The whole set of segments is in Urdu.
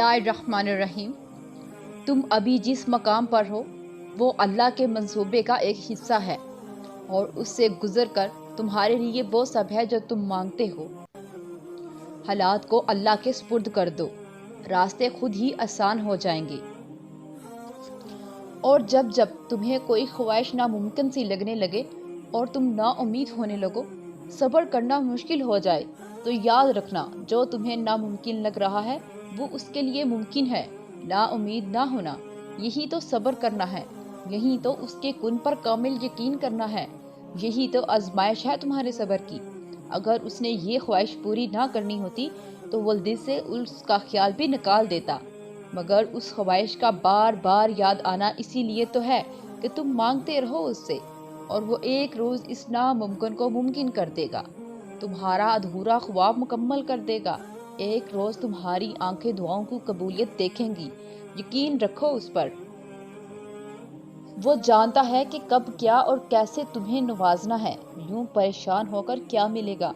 اللہ الرحمن الرحیم۔ تم ابھی جس مقام پر ہو وہ اللہ کے منصوبے کا ایک حصہ ہے، اور اس سے گزر کر تمہارے لیے وہ سب ہے جو تم مانگتے ہو۔ حالات کو اللہ کے سپرد کر دو، راستے خود ہی آسان ہو جائیں گے۔ اور جب جب تمہیں کوئی خواہش ناممکن سی لگنے لگے اور تم نا امید ہونے لگو، صبر کرنا مشکل ہو جائے، تو یاد رکھنا جو تمہیں ناممکن لگ رہا ہے وہ اس کے لیے ممکن ہے۔ نا امید نہ ہونا، یہی تو صبر کرنا ہے، یہی تو اس کے کن پر کامل یقین کرنا ہے، یہی تو آزمائش ہے تمہارے صبر کی۔ اگر اس نے یہ خواہش پوری نہ کرنی ہوتی تو وہ دل سے اس کا خیال بھی نکال دیتا، مگر اس خواہش کا بار بار یاد آنا اسی لیے تو ہے کہ تم مانگتے رہو اس سے، اور وہ ایک روز اس ناممکن کو ممکن کر دے گا، تمہارا ادھورا خواب مکمل کر دے گا۔ ایک روز تمہاری آنکھیں دعاؤں کی قبولیت دیکھیں گی، یقین رکھو اس پر۔ وہ جانتا ہے کہ کب کیا اور کیسے تمہیں نوازنا ہے، یوں پریشان ہو کر کیا ملے گا۔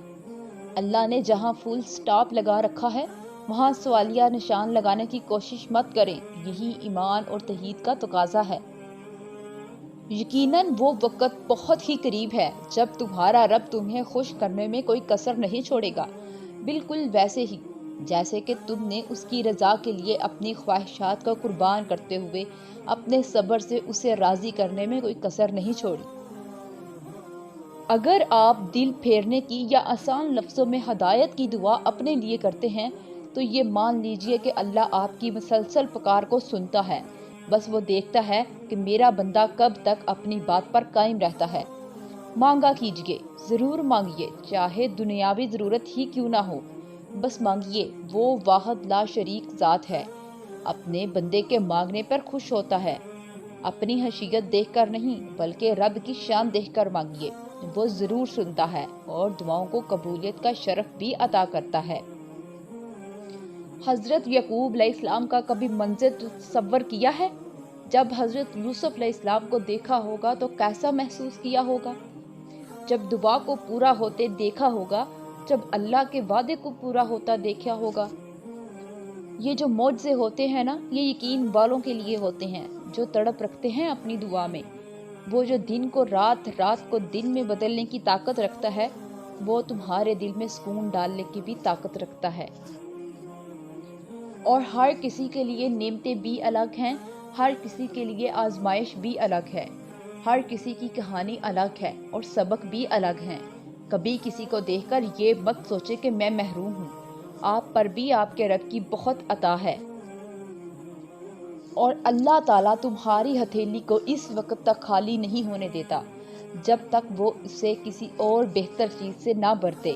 اللہ نے جہاں فل سٹاپ لگا رکھا ہے وہاں سوالیہ نشان لگانے کی کوشش مت کریں، یہی ایمان اور توحید کا تقاضا ہے۔ یقیناً وہ وقت بہت ہی قریب ہے جب تمہارا رب تمہیں خوش کرنے میں کوئی کسر نہیں چھوڑے گا، بالکل ویسے ہی جیسے کہ تم نے اس کی رضا کے لیے اپنی خواہشات کو قربان کرتے ہوئے اپنے صبر سے اسے راضی کرنے میں کوئی کسر نہیں چھوڑی۔ اگر آپ دل پھیرنے کی یا آسان لفظوں میں ہدایت کی دعا اپنے لیے کرتے ہیں تو یہ مان لیجئے کہ اللہ آپ کی مسلسل پکار کو سنتا ہے، بس وہ دیکھتا ہے کہ میرا بندہ کب تک اپنی بات پر قائم رہتا ہے۔ مانگا کیجئے، ضرور مانگیے، چاہے دنیاوی ضرورت ہی کیوں نہ ہو، بس مانگیے۔ وہ واحد لا شریک ذات ہے، اپنے بندے کے مانگنے پر خوش ہوتا ہے۔ اپنی حیثیت دیکھ کر نہیں بلکہ رب کی شان دیکھ کر مانگیے، وہ ضرور سنتا ہے اور دعاؤں کو قبولیت کا شرف بھی عطا کرتا ہے۔ حضرت یعقوب علیہ السلام کا کبھی منظر تصور کیا ہے؟ جب حضرت یوسف علیہ السلام کو دیکھا ہوگا تو کیسا محسوس کیا ہوگا؟ جب دعا کو پورا ہوتے دیکھا ہوگا، جب اللہ کے وعدے کو پورا ہوتا دیکھا ہوگا۔ یہ جو معجزے ہوتے ہیں نا، یہ یقین والوں کے لیے ہوتے ہیں جو تڑپ رکھتے ہیں اپنی دعا میں۔ وہ جو دن کو رات، رات کو دن میں بدلنے کی طاقت رکھتا ہے، وہ تمہارے دل میں سکون ڈالنے کی بھی طاقت رکھتا ہے۔ اور ہر کسی کے لیے نعمتیں بھی الگ ہیں، ہر کسی کے لیے آزمائش بھی الگ ہے، ہر کسی کی کہانی الگ ہے اور سبق بھی الگ ہیں۔ کبھی کسی کو دیکھ کر یہ مت سوچے کہ میں محروم ہوں، آپ پر بھی آپ کے رب کی بہت عطا ہے، اور اللہ تعالیٰ تمہاری ہتھیلی کو اس وقت تک خالی نہیں ہونے دیتا جب تک وہ اسے کسی اور بہتر چیز سے نہ بھرتے۔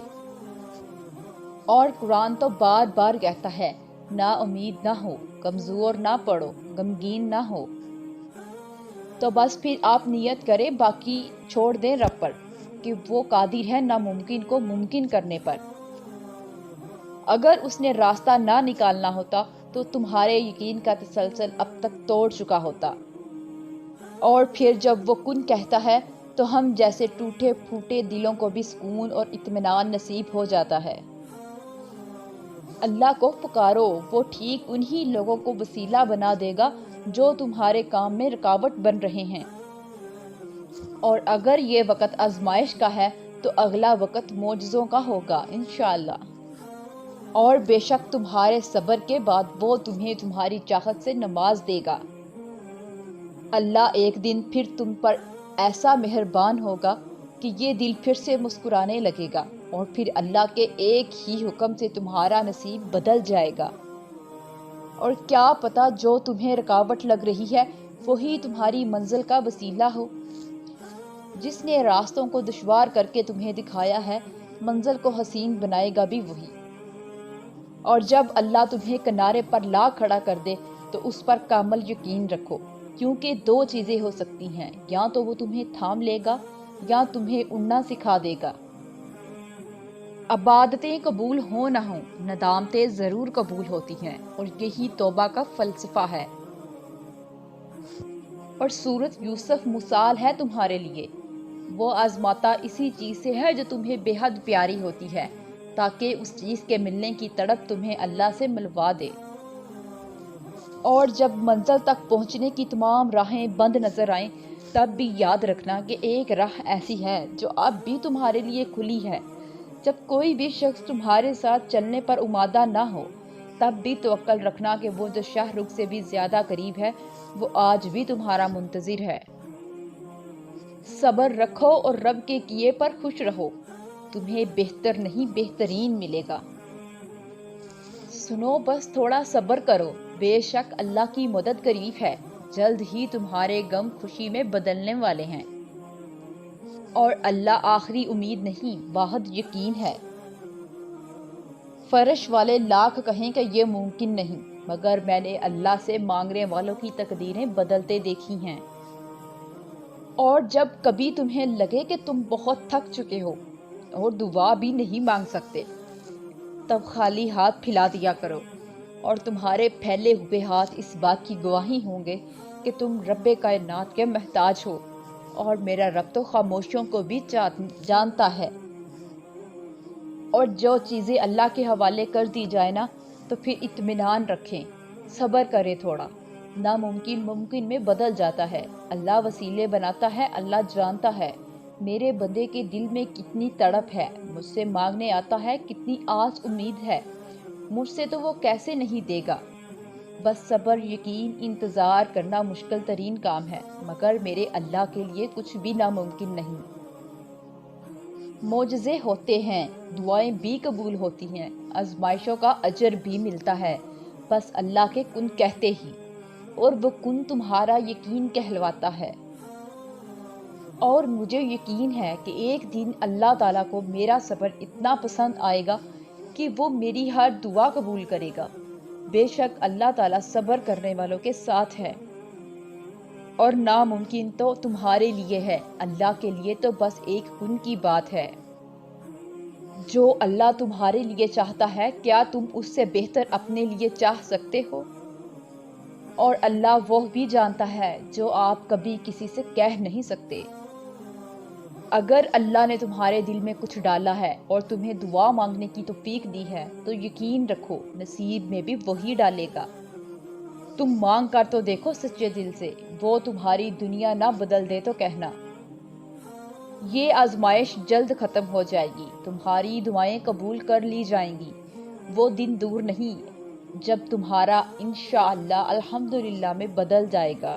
اور قرآن تو بار بار کہتا ہے، نا امید نہ ہو، کمزور نہ پڑو، غمگین نہ ہو۔ تو بس پھر آپ نیت کریں، باقی چھوڑ دیں رب پر کہ وہ قادر ہے ناممکن کو ممکن کرنے پر۔ اگر اس نے راستہ نہ نکالنا ہوتا تو تمہارے یقین کا تسلسل اب تک توڑ چکا ہوتا۔ اور پھر جب وہ کن کہتا ہے تو ہم جیسے ٹوٹے پھوٹے دلوں کو بھی سکون اور اطمینان نصیب ہو جاتا ہے۔ اللہ کو پکارو، وہ ٹھیک انہی لوگوں کو وسیلہ بنا دے گا جو تمہارے کام میں رکاوٹ بن رہے ہیں۔ اور اگر یہ وقت آزمائش کا ہے تو اگلا وقت معجزوں کا ہوگا انشاءاللہ۔ اور بے شک تمہارے صبر کے بعد وہ تمہیں تمہاری چاہت سے نواز دے گا۔ اللہ ایک دن پھر تم پر ایسا مہربان ہوگا کہ یہ دل پھر سے مسکرانے لگے گا، اور پھر اللہ کے ایک ہی حکم سے تمہارا نصیب بدل جائے گا۔ اور کیا پتہ جو تمہیں رکاوٹ لگ رہی ہے وہی تمہاری منزل کا وسیلہ ہو۔ جس نے راستوں کو دشوار کر کے تمہیں دکھایا ہے، منزل کو حسین بنائے گا بھی وہی۔ اور جب اللہ تمہیں کنارے پر لا کھڑا کر دے تو اس پر کامل یقین رکھو، کیونکہ دو چیزیں ہو سکتی ہیں، یا تو وہ تمہیں تھام لے گا یا تمہیں اڑنا سکھا دے گا۔ عبادتیں قبول ہوں نہ ہوں، ندامتیں ضرور قبول ہوتی ہیں، اور یہی توبہ کا فلسفہ ہے۔ اور سورۃ یوسف مثال ہے تمہارے لیے، وہ آزماتا اسی چیز سے ہے جو تمہیں بے حد پیاری ہوتی ہے، تاکہ اس چیز کے ملنے کی تڑپ تمہیں اللہ سے ملوا دے۔ اور جب منزل تک پہنچنے کی تمام راہیں بند نظر آئیں تب بھی یاد رکھنا کہ ایک راہ ایسی ہے جو اب بھی تمہارے لیے کھلی ہے۔ جب کوئی بھی شخص تمہارے ساتھ چلنے پر آمادہ نہ ہو تب بھی توکل رکھنا کہ وہ جو شاہ رخ سے بھی زیادہ قریب ہے وہ آج بھی تمہارا منتظر ہے۔ صبر رکھو اور رب کے کیے پر خوش رہو، تمہیں بہتر نہیں بہترین ملے گا۔ سنو، بس تھوڑا صبر کرو، بے شک اللہ کی مدد قریب ہے، جلد ہی تمہارے غم خوشی میں بدلنے والے ہیں۔ اور اللہ آخری امید نہیں، واحد یقین ہے۔ فرش والے لاکھ کہیں کہ یہ ممکن نہیں، مگر میں نے اللہ سے مانگنے والوں کی تقدیریں بدلتے دیکھی ہیں۔ اور جب کبھی تمہیں لگے کہ تم بہت تھک چکے ہو اور دعا بھی نہیں مانگ سکتے، تب خالی ہاتھ پھیلا دیا کرو، اور تمہارے پھیلے ہوئے ہاتھ اس بات کی گواہی ہوں گے کہ تم رب کائنات کے محتاج ہو، اور میرا رب تو خاموشیوں کو بھی جانتا ہے۔ اور جو چیزیں اللہ کے حوالے کر دی جائے نا تو پھر اطمینان رکھیں، صبر کریں تھوڑا، ناممکن ممکن میں بدل جاتا ہے، اللہ وسیلے بناتا ہے، اللہ جانتا ہے میرے بندے کے دل میں کتنی تڑپ ہے، مجھ سے مانگنے آتا ہے کتنی آس امید ہے، مجھ سے تو وہ کیسے نہیں دے گا۔ بس صبر، یقین، انتظار کرنا مشکل ترین کام ہے، مگر میرے اللہ کے لیے کچھ بھی ناممکن نہیں۔ معجزے ہوتے ہیں، دعائیں بھی قبول ہوتی ہیں، آزمائشوں کا اجر بھی ملتا ہے، بس اللہ کے کن کہتے ہی، اور وہ کن تمہارا یقین کہلواتا ہے۔ اور مجھے یقین ہے کہ ایک دن اللہ تعالیٰ کو میرا صبر اتنا پسند آئے گا کہ وہ میری ہر دعا قبول کرے گا۔ بے شک اللہ تعالیٰ صبر کرنے والوں کے ساتھ ہے۔ اور ناممکن تو تمہارے لیے ہے، اللہ کے لیے تو بس ایک کن کی بات ہے۔ جو اللہ تمہارے لیے چاہتا ہے، کیا تم اس سے بہتر اپنے لیے چاہ سکتے ہو؟ اور اللہ وہ بھی جانتا ہے جو آپ کبھی کسی سے کہہ نہیں سکتے۔ اگر اللہ نے تمہارے دل میں کچھ ڈالا ہے اور تمہیں دعا مانگنے کی توفیق دی ہے تو یقین رکھو نصیب میں بھی وہی ڈالے گا۔ تم مانگ کر تو دیکھو سچے دل سے، وہ تمہاری دنیا نہ بدل دے تو کہنا۔ یہ آزمائش جلد ختم ہو جائے گی، تمہاری دعائیں قبول کر لی جائیں گی۔ وہ دن دور نہیں جب تمہارا انشاءاللہ الحمدللہ میں بدل جائے گا۔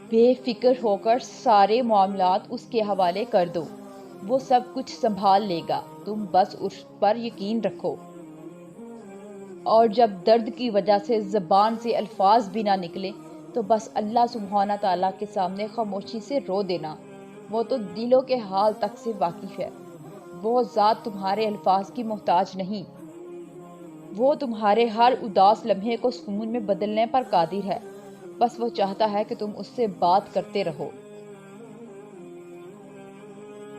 بے فکر ہو کر سارے معاملات اس کے حوالے کر دو، وہ سب کچھ سنبھال لے گا، تم بس اس پر یقین رکھو۔ اور جب درد کی وجہ سے زبان سے الفاظ بھی نہ نکلے تو بس اللہ سبحانہ تعالیٰ کے سامنے خاموشی سے رو دینا، وہ تو دلوں کے حال تک سے واقف ہے۔ وہ ذات تمہارے الفاظ کی محتاج نہیں، وہ تمہارے ہر اداس لمحے کو سکون میں بدلنے پر قادر ہے، بس وہ چاہتا ہے کہ تم اس سے بات کرتے رہو۔